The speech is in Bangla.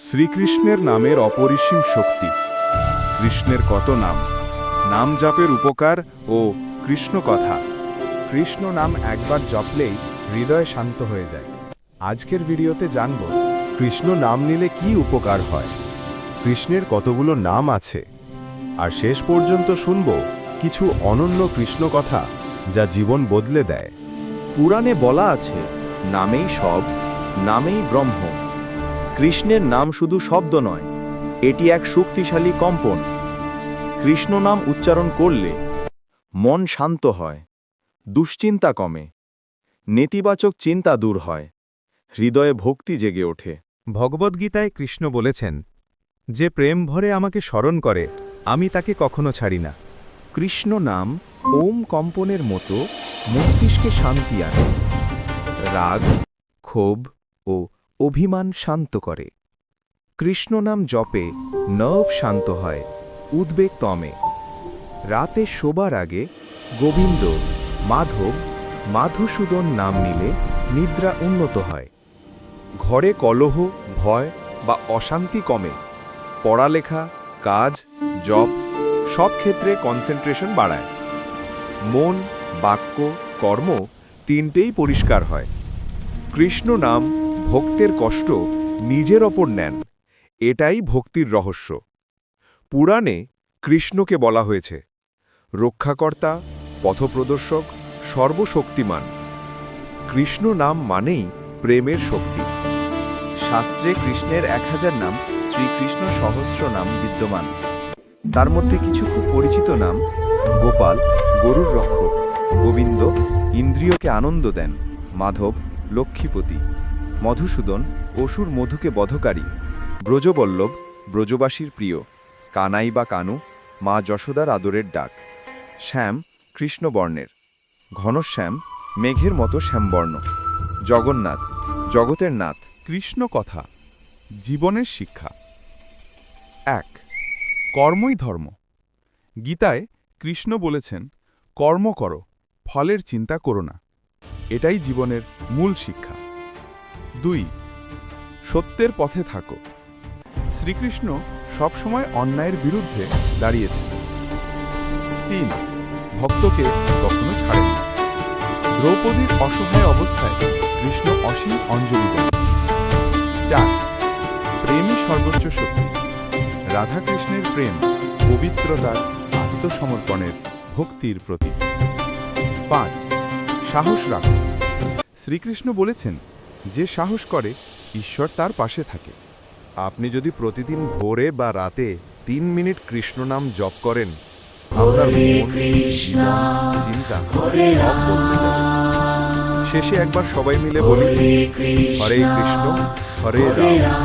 শ্রীকৃষ্ণের নামের অপরিসীম শক্তি। কৃষ্ণের কত নাম, নাম জপের উপকার ও কৃষ্ণ কথা। কৃষ্ণ নাম একবার জপলেই হৃদয় শান্ত হয়ে যায়। আজকের ভিডিওতে জানব কৃষ্ণ নাম নিলে কি উপকার হয়, কৃষ্ণের কতগুলো নাম আছে, আর শেষ পর্যন্ত শুনব কিছু অনন্য কৃষ্ণ কথা যা জীবন বদলে দেয়। পুরাণে বলা আছে, নামেই সব, নামেই ব্রহ্ম। কৃষ্ণের নাম শুধু শব্দ নয়, এটি এক শক্তিশালী কম্পন। কৃষ্ণ নাম উচ্চারণ করলে মন শান্ত হয়, দুশ্চিন্তা কমে, নেতিবাচক চিন্তা দূর হয়, হৃদয়ে ভক্তি জেগে ওঠে। ভগবদ্গীতায় কৃষ্ণ বলেছেন, যে প্রেম ভরে আমাকে স্মরণ করে আমি তাকে কখনো ছাড়ি না। কৃষ্ণ নাম ওম কম্পনের মতো মস্তিষ্কে শান্তি আনে, রাগ, ক্ষোভ ও অভিমান শান্ত করে। কৃষ্ণ নাম জপে নার্ভ শান্ত হয়, উদ্বেগ কমে। রাতে শোবার আগে গোবিন্দ, মাধব, মাধুসূদন নাম নিলে নিদ্রা উন্নত হয়। ঘরে কলহ, ভয় বা অশান্তি কমে। পড়ালেখা, কাজ, জব সব ক্ষেত্রে কনসেন্ট্রেশন বাড়ায়। মন, বাক্য, কর্ম তিনটেই পরিষ্কার হয়। কৃষ্ণ নাম ভক্তের কষ্ট নিজের ওপর নেন, এটাই ভক্তির রহস্য। পুরাণে কৃষ্ণকে বলা হয়েছে রক্ষাকর্তা, পথপ্রদর্শক, সর্বশক্তিমান। কৃষ্ণ নাম মানেই প্রেমের শক্তি। শাস্ত্রে কৃষ্ণের 1000 নাম, শ্রীকৃষ্ণ সহস্র নাম বিদ্যমান। তার মধ্যে কিছু খুব পরিচিত নাম: গোপাল, গরুর রক্ষক; গোবিন্দ, ইন্দ্রিয়কে আনন্দ দেন; মাধব, লক্ষ্মীপতি; মধুসূদন, অসুর মধুকে বধকারী; ব্রজবল্লভ, ব্রজবাসীর প্রিয়; কানাই বা কানু, মা যশোদার আদরের ডাক; শ্যাম, কৃষ্ণবর্ণের; ঘনশ্যাম, মেঘের মতো শ্যামবর্ণ; জগন্নাথ, জগতের নাথ। কৃষ্ণ কথা, জীবনের শিক্ষা। 1. কর্মই ধর্ম। গীতায় কৃষ্ণ বলেছেন, কর্ম করো, ফলের চিন্তা করো না। এটাই জীবনের মূল শিক্ষা। 2. সত্যের পথে থাকো। শ্রীকৃষ্ণ সবসময় অন্যায়ের বিরুদ্ধে দাঁড়িয়েছেন। 3. ভক্তকে কখনো ছাড়েন না। দ্রৌপদীর অসহায় অবস্থায় কৃষ্ণ অসীম অঞ্জলি দেন। 4. প্রেমই সর্বোচ্চ শক্তি। রাধাকৃষ্ণের প্রেম পবিত্রতার, আত্মসমর্পণের, ভক্তির প্রতীক। 5. সাহস রাখো। শ্রীকৃষ্ণ বলেছেন, যে সাহস করে ঈশ্বর তার পাশে থাকে। আপনি যদি প্রতিদিন ভোরে বা রাতে 3 মিনিট কৃষ্ণ নাম জপ করেন, আপনার মন, চিন্তা সব বদলে যাবে। শেষে একবার সবাই মিলে বলি, হরে কৃষ্ণ, হরে রাম।